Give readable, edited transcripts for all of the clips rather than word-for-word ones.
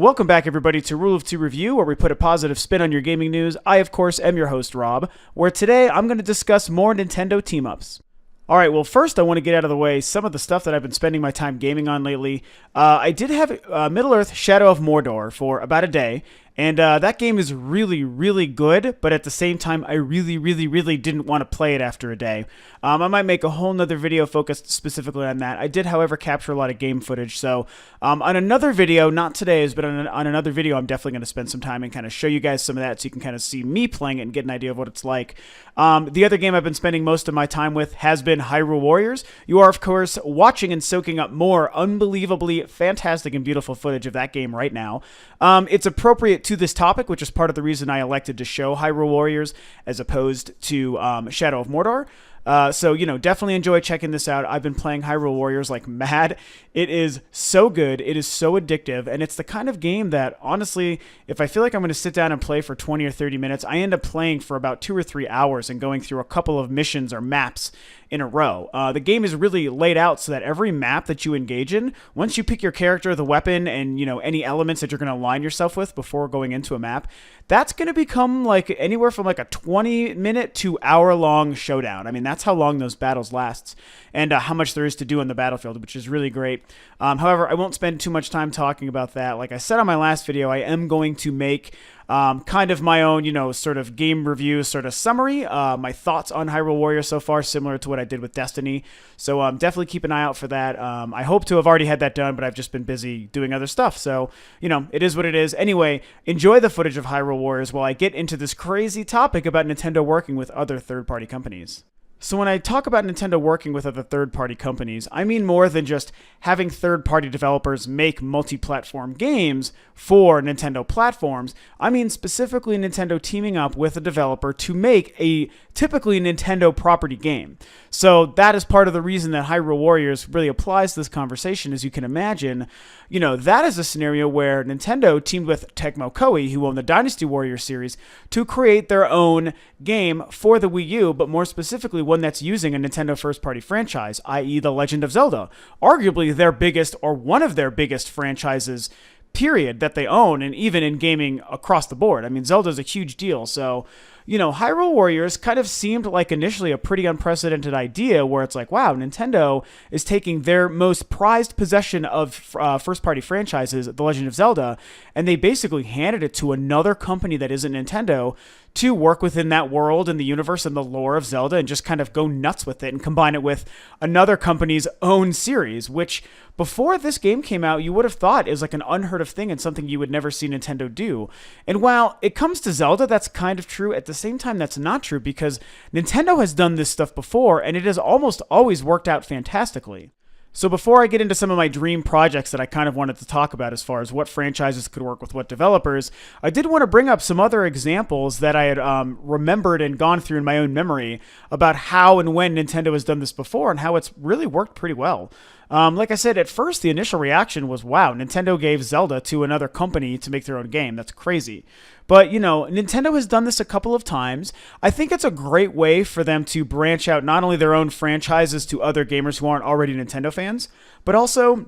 Welcome back, everybody, to Rule of Two Review, where we put a positive spin on your gaming news. I, of course, am your host, Rob, where today I'm going to discuss more Nintendo team-ups. All right, well, first I want to get out of the way some of the stuff that I've been spending my time gaming on lately. I did have Middle-earth Shadow of Mordor for about a day, and that game is really, really good, but at the same time, I really didn't want to play it after a day. I might make a whole nother video focused specifically on that. I did, however, capture a lot of game footage, so on another video, not today's, but on another video, I'm definitely going to spend some time and kind of show you guys some of that so you can kind of see me playing it and get an idea of what it's like. The other game I've been spending most of my time with has been Hyrule Warriors. You are, of course, watching and soaking up more unbelievably fantastic and beautiful footage of that game right now. It's appropriate to this topic, which is part of the reason I elected to show Hyrule Warriors as opposed to Shadow of Mordor. So, definitely enjoy checking this out. I've been playing Hyrule Warriors like mad. It is so good. It is so addictive. And it's the kind of game that, honestly, if I feel like I'm going to sit down and play for 20 or 30 minutes, I end up playing for about 2 or 3 hours and going through a couple of missions or maps in a row. The game is really laid out so that every map that you engage in, once you pick your character, the weapon, and any elements that you're going to align yourself with before going into a map, that's going to become like anywhere from like a 20-minute to hour-long showdown. I mean, that's how long those battles lasts, and how much there is to do on the battlefield, which is really great. However, I won't spend too much time talking about that. Like I said on my last video, I am going to make kind of my own, sort of game review, sort of summary. My thoughts on Hyrule Warriors so far, similar to what I did with Destiny. So definitely keep an eye out for that. I hope to have already had that done, but I've just been busy doing other stuff. So, it is what it is. Anyway, enjoy the footage of Hyrule Warriors while I get into this crazy topic about Nintendo working with other third-party companies. So when I talk about Nintendo working with other third-party companies, I mean more than just having third-party developers make multi-platform games for Nintendo platforms. I mean specifically Nintendo teaming up with a developer to make a typically Nintendo property game. So that is part of the reason that Hyrule Warriors really applies to this conversation. As you can imagine, that is a scenario where Nintendo teamed with Tecmo Koei, who own the Dynasty Warriors series, to create their own game for the Wii U, but more specifically one that's using a Nintendo first-party franchise, i.e. The Legend of Zelda, arguably their biggest or one of their biggest franchises, period, that they own, and even in gaming across the board. I mean, Zelda's a huge deal, so Hyrule Warriors kind of seemed like initially a pretty unprecedented idea where it's like, wow, Nintendo is taking their most prized possession of first-party franchises, The Legend of Zelda, and they basically handed it to another company that isn't Nintendo to work within that world and the universe and the lore of Zelda and just kind of go nuts with it and combine it with another company's own series, which before this game came out, you would have thought is like an unheard of thing and something you would never see Nintendo do. And while it comes to Zelda, that's kind of true. At the same time, that's not true because Nintendo has done this stuff before and it has almost always worked out fantastically. So before I get into some of my dream projects that I kind of wanted to talk about as far as what franchises could work with what developers, I did want to bring up some other examples that I had remembered and gone through in my own memory about how and when Nintendo has done this before and how it's really worked pretty well. Like I said, at first, the initial reaction was, wow, Nintendo gave Zelda to another company to make their own game. That's crazy. But, Nintendo has done this a couple of times. I think it's a great way for them to branch out not only their own franchises to other gamers who aren't already Nintendo fans, but also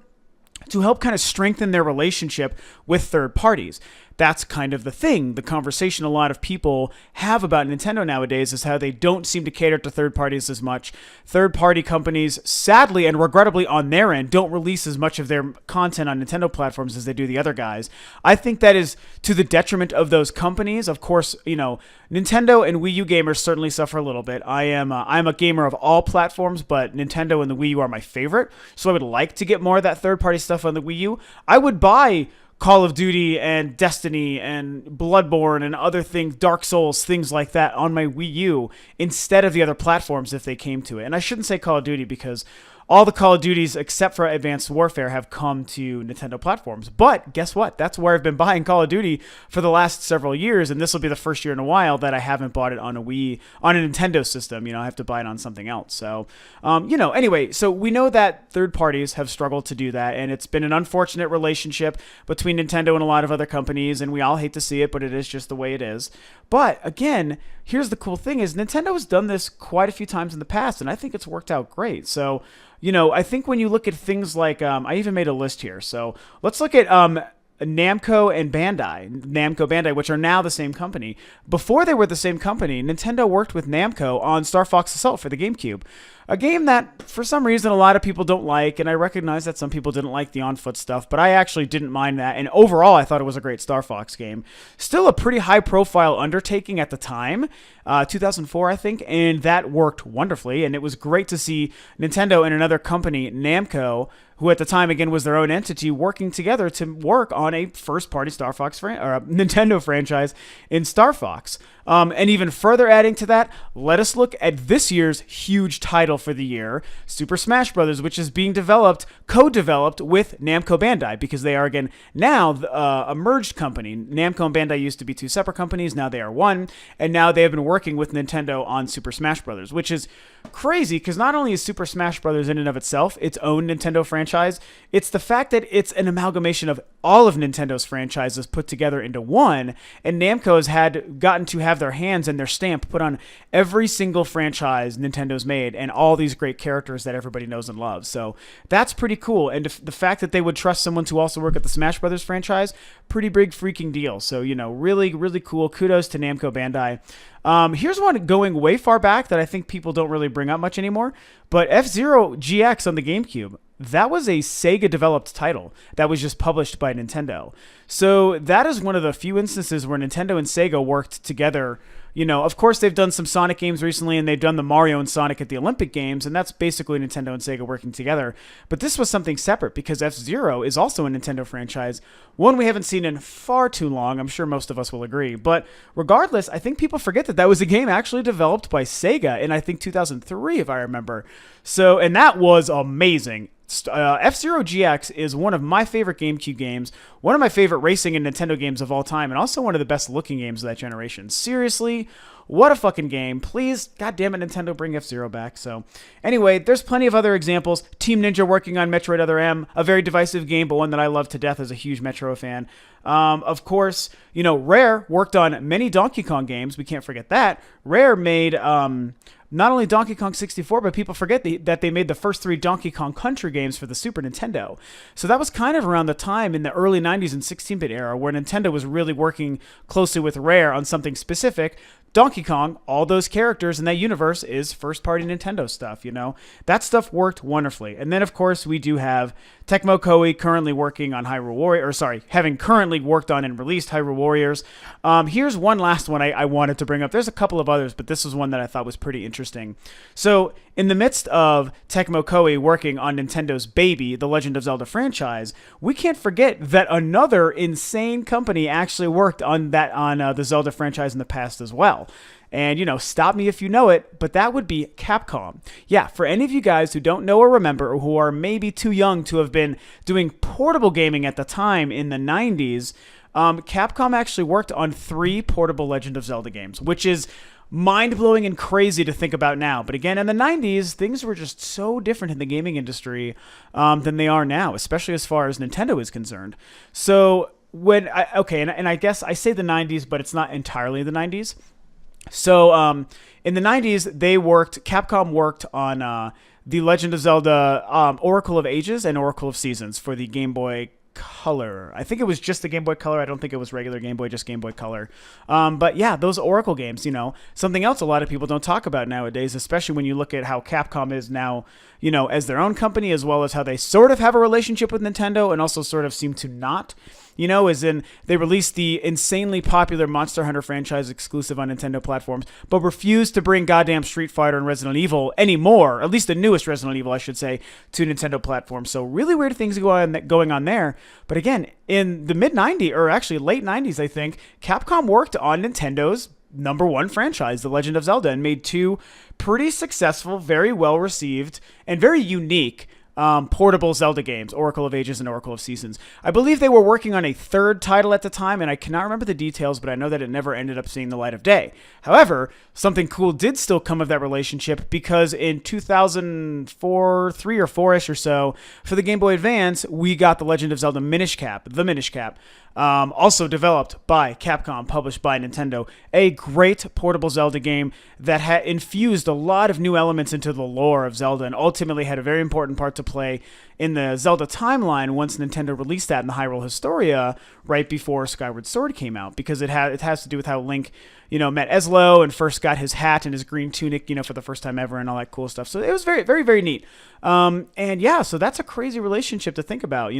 to help kind of strengthen their relationship with third parties. That's kind of the thing. The conversation a lot of people have about Nintendo nowadays is how they don't seem to cater to third parties as much. Third-party companies, sadly and regrettably on their end, don't release as much of their content on Nintendo platforms as they do the other guys. I think that is to the detriment of those companies. Of course, Nintendo and Wii U gamers certainly suffer a little bit. I'm a gamer of all platforms, but Nintendo and the Wii U are my favorite. So I would like to get more of that third-party stuff on the Wii U. I would buy Call of Duty and Destiny and Bloodborne and other things, Dark Souls, things like that on my Wii U instead of the other platforms if they came to it. And I shouldn't say Call of Duty because all the Call of Duties except for Advanced Warfare have come to Nintendo platforms. But guess what? That's where I've been buying Call of Duty for the last several years, and this will be the first year in a while that I haven't bought it on a Nintendo system. I have to buy it on something else. So, anyway, so we know that third parties have struggled to do that, and it's been an unfortunate relationship between Nintendo and a lot of other companies, and we all hate to see it, but it is just the way it is. But again, here's the cool thing is Nintendo has done this quite a few times in the past, and I think it's worked out great. So, I think when you look at things like, I even made a list here. So let's look at Namco and Bandai, which are now the same company. Before they were the same company, Nintendo worked with Namco on Star Fox Assault for the GameCube. A game that, for some reason, a lot of people don't like, and I recognize that some people didn't like the on-foot stuff, but I actually didn't mind that, and overall, I thought it was a great Star Fox game. Still a pretty high-profile undertaking at the time, 2004, I think, and that worked wonderfully, and it was great to see Nintendo and another company, Namco, who at the time, again, was their own entity, working together to work on a first-party Star Fox or a Nintendo franchise in Star Fox. And even further adding to that, let us look at this year's huge title for the year, Super Smash Bros., which is being co-developed with Namco Bandai, because they are, again, now a merged company. Namco and Bandai used to be two separate companies, now they are one, and now they have been working with Nintendo on Super Smash Bros., which is crazy, because not only is Super Smash Bros. In and of itself its own Nintendo franchise, it's the fact that it's an amalgamation of all of Nintendo's franchises put together into one, and Namco has gotten to have their hands and their stamp put on every single franchise Nintendo's made, and all these great characters that everybody knows and loves. So that's pretty cool, and the fact that they would trust someone to also work at the Smash Bros. Franchise, pretty big freaking deal. So, really, really cool. Kudos to Namco Bandai. Here's one going way far back that I think people don't really bring up much anymore, but F-Zero GX on the GameCube. That was a Sega-developed title that was just published by Nintendo. So that is one of the few instances where Nintendo and Sega worked together. Of course, they've done some Sonic games recently, and they've done the Mario and Sonic at the Olympic Games, and that's basically Nintendo and Sega working together. But this was something separate, because F-Zero is also a Nintendo franchise, one we haven't seen in far too long. I'm sure most of us will agree. But regardless, I think people forget that was a game actually developed by Sega in, I think, 2003, if I remember. So, and that was amazing. F-Zero GX is one of my favorite GameCube games, one of my favorite racing and Nintendo games of all time, and also one of the best looking games of that generation. Seriously, what a fucking game. Please, goddammit, Nintendo, bring F-Zero back. So anyway, there's plenty of other examples. Team Ninja working on Metroid Other M, a very divisive game, but one that I love to death as a huge Metro fan. Of course, Rare worked on many Donkey Kong games. We can't forget that. Rare made not only Donkey Kong 64, but people forget that they made the first 3 Donkey Kong Country games for the Super Nintendo. So that was kind of around the time in the early 90s and 16-bit era where Nintendo was really working closely with Rare on something specific. Donkey Kong, all those characters in that universe is first-party Nintendo stuff, That stuff worked wonderfully. And then, of course, we do have Tecmo Koei currently working on having currently worked on and released Hyrule Warriors. Here's one last one I wanted to bring up. There's a couple of others, but this was one that I thought was pretty interesting. So, in the midst of Tecmo Koei working on Nintendo's baby, the Legend of Zelda franchise, we can't forget that another insane company actually worked on the Zelda franchise in the past as well. And, stop me if you know it, but that would be Capcom. Yeah, for any of you guys who don't know or remember, or who are maybe too young to have been doing portable gaming at the time in the 90s, Capcom actually worked on 3 portable Legend of Zelda games, which is mind-blowing and crazy to think about now. But again, in the 90s, things were just so different in the gaming industry than they are now, especially as far as Nintendo is concerned. So, and I guess I say the 90s, but it's not entirely the 90s. So, in the 90s, Capcom worked on the Legend of Zelda Oracle of Ages and Oracle of Seasons for the Game Boy Color. I think it was just the Game Boy Color. I don't think it was regular Game Boy, just Game Boy Color. But yeah, those Oracle games, something else a lot of people don't talk about nowadays, especially when you look at how Capcom is now, as their own company, as well as how they sort of have a relationship with Nintendo and also sort of seem to not. As in they released the insanely popular Monster Hunter franchise exclusive on Nintendo platforms, but refused to bring goddamn Street Fighter and Resident Evil anymore, at least the newest Resident Evil, I should say, to Nintendo platforms. So really weird things going on there. But again, in the mid-90s, or actually late 90s, I think, Capcom worked on Nintendo's #1 franchise, The Legend of Zelda, and made 2 pretty successful, very well-received, and very unique portable Zelda games, Oracle of Ages and Oracle of Seasons. I believe they were working on a 3rd title at the time, and I cannot remember the details, but I know that it never ended up seeing the light of day. However, something cool did still come of that relationship, because in 2004, 3 or 4-ish or so, for the Game Boy Advance, we got The Legend of Zelda Minish Cap, Also developed by Capcom, published by Nintendo. A great portable Zelda game that had infused a lot of new elements into the lore of Zelda and ultimately had a very important part to play in the Zelda timeline once Nintendo released that in the Hyrule Historia right before Skyward Sword came out, because it has to do with how Link, met Eslo and first got his hat and his green tunic, for the first time ever and all that cool stuff. So it was very, very, very neat. And yeah, so that's a crazy relationship to think about.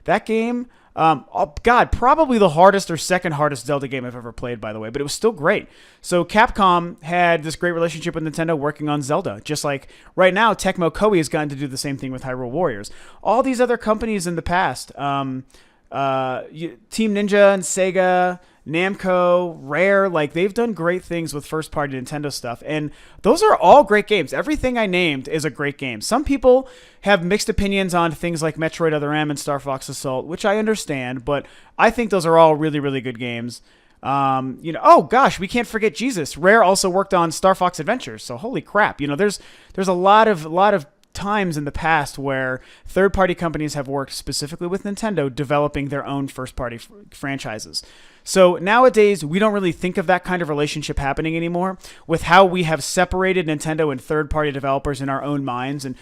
That game. Oh God, probably the hardest or second hardest Zelda game I've ever played, by the way, but it was still great. So Capcom had this great relationship with Nintendo working on Zelda, just like right now Tecmo Koei has gotten to do the same thing with Hyrule Warriors. All these other companies in the past, Team Ninja and Sega, Namco, Rare, they've done great things with first-party Nintendo stuff, and those are all great games. Everything I named is a great game. Some people have mixed opinions on things like Metroid Other M and Star Fox Assault, which I understand, but I think those are all really, really good games. Oh gosh, we can't forget Jesus. Rare also worked on Star Fox Adventures, so holy crap. There's a lot of times in the past where third-party companies have worked specifically with Nintendo developing their own first-party franchises. So nowadays, we don't really think of that kind of relationship happening anymore with how we have separated Nintendo and third-party developers in our own minds, and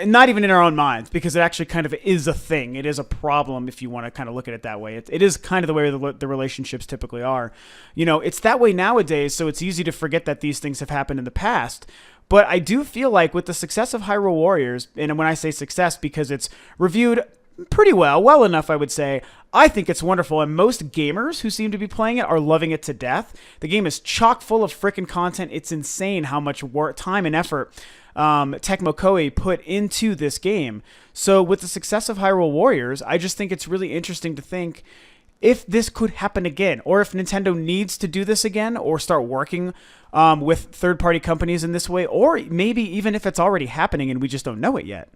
not even in our own minds, because it actually kind of is a thing. It is a problem if you want to kind of look at it that way. It is kind of the way the relationships typically are. It's that way nowadays, so it's easy to forget that these things have happened in the past. But I do feel like with the success of Hyrule Warriors, and when I say success, because it's reviewed pretty well enough, I would say, I think it's wonderful, and most gamers who seem to be playing it are loving it to death. The game is chock full of freaking content. It's insane how much work, time, and effort Tecmo Koei put into this game. So with the success of Hyrule Warriors, I just think it's really interesting to think if this could happen again, or if Nintendo needs to do this again, or start working with third-party companies in this way, or maybe even if it's already happening and we just don't know it yet.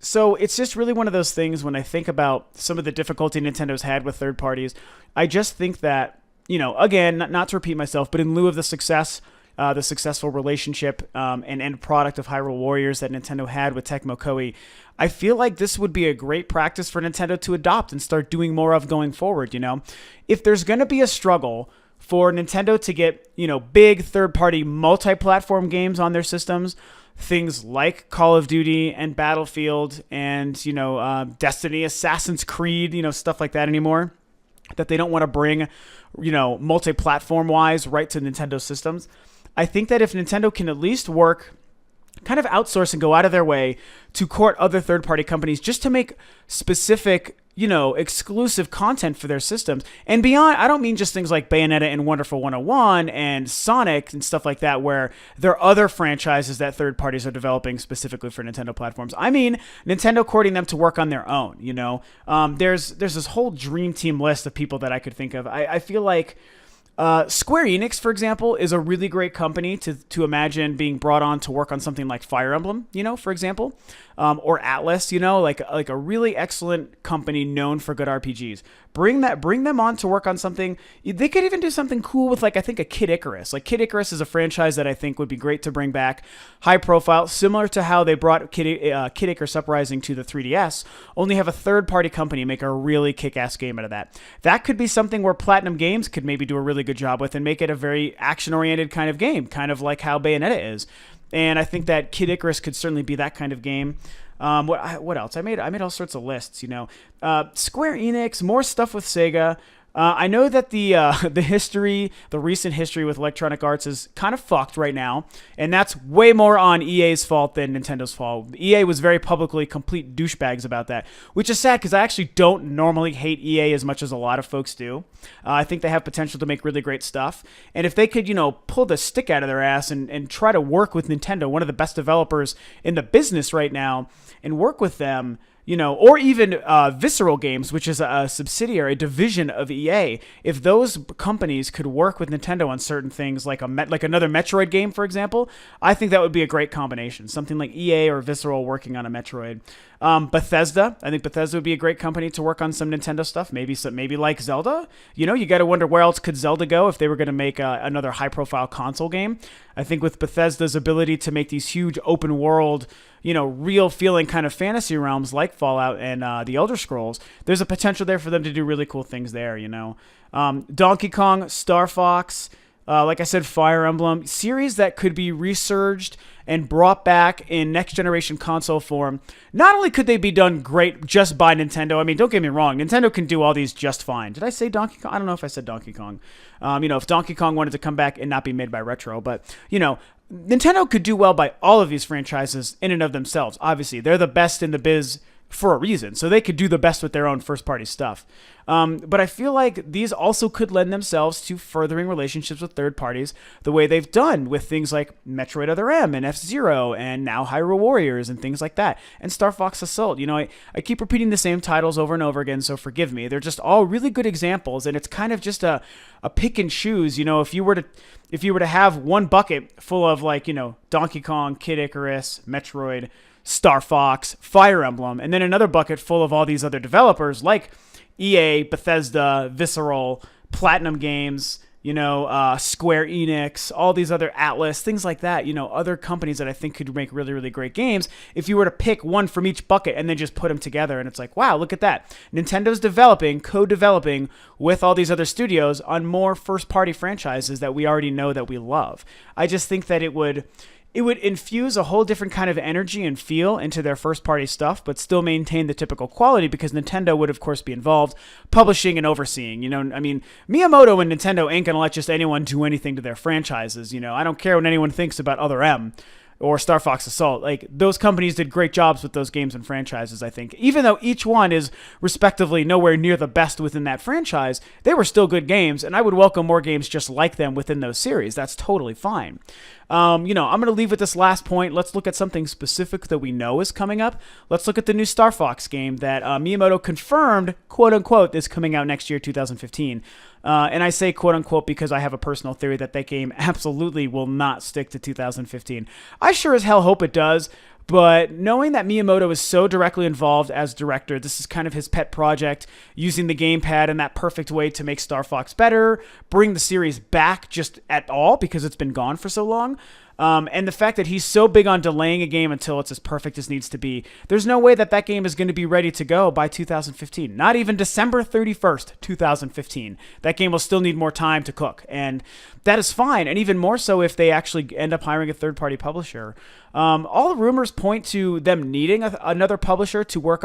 So it's just really one of those things when I think about some of the difficulty Nintendo's had with third parties. I just think that, again, not to repeat myself, but in lieu of the successful relationship and end product of Hyrule Warriors that Nintendo had with Tecmo Koei, I feel like this would be a great practice for Nintendo to adopt and start doing more of going forward. If there's going to be a struggle for Nintendo to get, big third-party multi-platform games on their systems, things like Call of Duty and Battlefield and, Destiny, Assassin's Creed, stuff like that anymore, that they don't want to bring, multi-platform wise right to Nintendo systems. I think that if Nintendo can at least work, kind of outsource and go out of their way to court other third-party companies just to make specific, exclusive content for their systems. And beyond, I don't mean just things like Bayonetta and Wonderful 101 and Sonic and stuff like that, where there are other franchises that third parties are developing specifically for Nintendo platforms. I mean Nintendo courting them to work on their own, There's this whole dream team list of people that I could think of. I feel like Square Enix, for example, is a really great company to imagine being brought on to work on something like Fire Emblem, for example, or Atlas, like a really excellent company known for good RPGs. Bring them on to work on something. They could even do something cool with, I think a Kid Icarus. Kid Icarus is a franchise that I think would be great to bring back, high profile, similar to how they brought Kid Icarus Uprising to the 3DS. Only have a third-party company make a really kick-ass game out of that. That could be something where Platinum Games could maybe do a really good job with and make it a very action-oriented kind of game, kind of like how Bayonetta is. And I think that Kid Icarus could certainly be that kind of game. What else? I made all sorts of lists. Square Enix, more stuff with Sega. I know that the recent history with Electronic Arts is kind of fucked right now, and that's way more on EA's fault than Nintendo's fault. EA was very publicly complete douchebags about that, which is sad because I actually don't normally hate EA as much as a lot of folks do. I think they have potential to make really great stuff, and if they could, pull the stick out of their ass and try to work with Nintendo, one of the best developers in the business right now, and work with them, or even Visceral Games, which is a subsidiary, a division of EA. If those companies could work with Nintendo on certain things, like another Metroid game, for example, I think that would be a great combination. Something like EA or Visceral working on a Metroid. Bethesda, I think Bethesda would be a great company to work on some Nintendo stuff. Maybe like Zelda. You got to wonder where else could Zelda go if they were going to make another high-profile console game. I think with Bethesda's ability to make these huge open-world, real feeling kind of fantasy realms like Fallout and the Elder Scrolls, there's a potential there for them to do really cool things there. Donkey Kong, Star Fox, like I said, Fire Emblem, series that could be resurged and brought back in next generation console form. Not only could they be done great just by Nintendo, I mean, don't get me wrong, Nintendo can do all these just fine. Did I say Donkey Kong? I don't know if I said Donkey Kong. If Donkey Kong wanted to come back and not be made by Retro, but, Nintendo could do well by all of these franchises in and of themselves. Obviously, they're the best in the biz for a reason, so they could do the best with their own first-party stuff. But I feel like these also could lend themselves to furthering relationships with third parties the way they've done with things like Metroid Other M and F-Zero and now Hyrule Warriors and things like that, and Star Fox Assault. I keep repeating the same titles over and over again, so forgive me. They're just all really good examples, and it's kind of just a pick and choose. If you were to have one bucket full of Donkey Kong, Kid Icarus, Metroid, Star Fox, Fire Emblem, and then another bucket full of all these other developers like EA, Bethesda, Visceral, Platinum Games, Square Enix, all these other Atlas, things like that, other companies that I think could make really, really great games. If you were to pick one from each bucket and then just put them together, and it's like, wow, look at that. Nintendo's co-developing with all these other studios on more first-party franchises that we already know that we love. I just think that it would infuse a whole different kind of energy and feel into their first-party stuff, but still maintain the typical quality because Nintendo would, of course, be involved, publishing and overseeing. Miyamoto and Nintendo ain't going to let just anyone do anything to their franchises. I don't care what anyone thinks about Other M or Star Fox Assault. Those companies did great jobs with those games and franchises, I think. Even though each one is respectively nowhere near the best within that franchise, they were still good games, and I would welcome more games just like them within those series. That's totally fine. I'm going to leave with this last point. Let's look at something specific that we know is coming up. Let's look at the new Star Fox game that Miyamoto confirmed, quote-unquote, is coming out next year, 2015. And I say quote-unquote because I have a personal theory that game absolutely will not stick to 2015. I sure as hell hope it does, but knowing that Miyamoto is so directly involved as director, this is kind of his pet project, using the gamepad in that perfect way to make Star Fox better, bring the series back just at all because it's been gone for so long. And the fact that he's so big on delaying a game until it's as perfect as needs to be, there's no way that game is going to be ready to go by 2015. Not even December 31st, 2015. That game will still need more time to cook. And that is fine. And even more so if they actually end up hiring a third-party publisher. All the rumors point to them needing another publisher to work,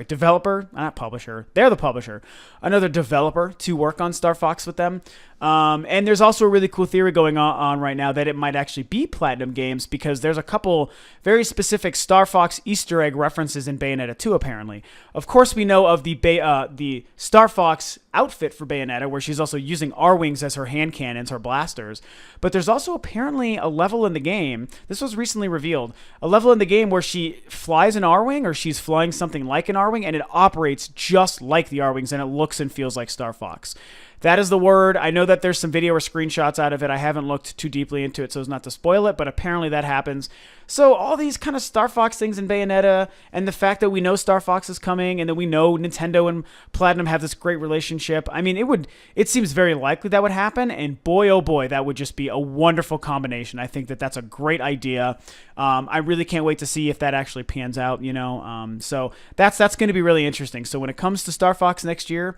developer, not publisher. They're the publisher. Another developer to work on Star Fox with them. And there's also a really cool theory going on right now that it might actually be Platinum Games because there's a couple very specific Star Fox Easter egg references in Bayonetta 2, apparently. Of course, we know of the Star Fox outfit for Bayonetta, where she's also using R-Wings as her hand cannons, her blasters. But there's also apparently a level in the game, this was recently revealed, a level in the game where she flies an R-Wing, or she's flying something like an R-Wing, and it operates just like the R-Wings, and it looks and feels like Star Fox. That is the word. I know that there's some video or screenshots out of it. I haven't looked too deeply into it so as not to spoil it, but apparently that happens. So all these kind of Star Fox things in Bayonetta, and the fact that we know Star Fox is coming, and that we know Nintendo and Platinum have this great relationship, I mean, it seems very likely that would happen, and boy, oh boy, that would just be a wonderful combination. I think that that's a great idea. I really can't wait to see if that actually pans out, so that's going to be really interesting. So when it comes to Star Fox next year,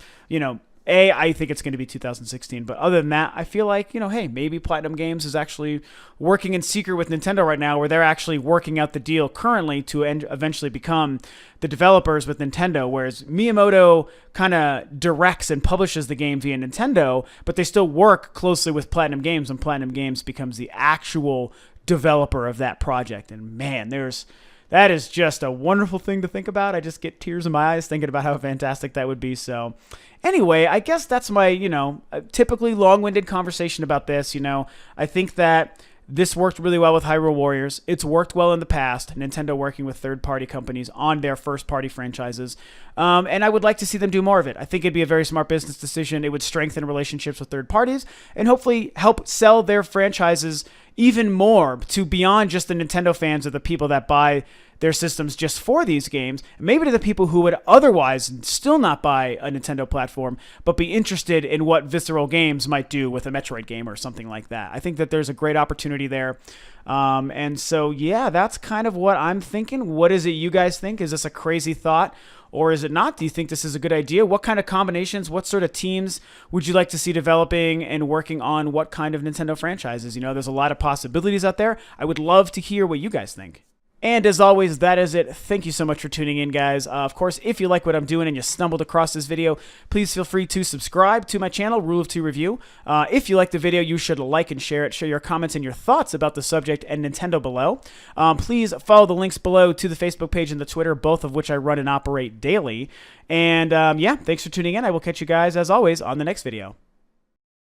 I think it's going to be 2016, but other than that, I feel like, hey, maybe Platinum Games is actually working in secret with Nintendo right now, where they're actually working out the deal currently to eventually become the developers with Nintendo, whereas Miyamoto kind of directs and publishes the game via Nintendo, but they still work closely with Platinum Games, and Platinum Games becomes the actual developer of that project. And man, that is just a wonderful thing to think about. I just get tears in my eyes thinking about how fantastic that would be. So anyway, I guess that's my, typically long-winded conversation about this. I think that this worked really well with Hyrule Warriors. It's worked well in the past, Nintendo working with third-party companies on their first-party franchises. And I would like to see them do more of it. I think it'd be a very smart business decision. It would strengthen relationships with third parties and hopefully help sell their franchises even more to beyond just the Nintendo fans or the people that buy their systems just for these games, maybe to the people who would otherwise still not buy a Nintendo platform, but be interested in what Visceral Games might do with a Metroid game or something like that. I think that there's a great opportunity there. And so, yeah, that's kind of what I'm thinking. What is it you guys think? Is this a crazy thought? Or is it not? Do you think this is a good idea? What kind of combinations, what sort of teams would you like to see developing and working on what kind of Nintendo franchises? There's a lot of possibilities out there. I would love to hear what you guys think. And as always, that is it. Thank you so much for tuning in, guys. Of course, if you like what I'm doing and you stumbled across this video, please feel free to subscribe to my channel, Rule of Two Review. If you like the video, you should like and share it. Share your comments and your thoughts about the subject and Nintendo below. Please follow the links below to the Facebook page and the Twitter, both of which I run and operate daily. And yeah, thanks for tuning in. I will catch you guys, as always, on the next video.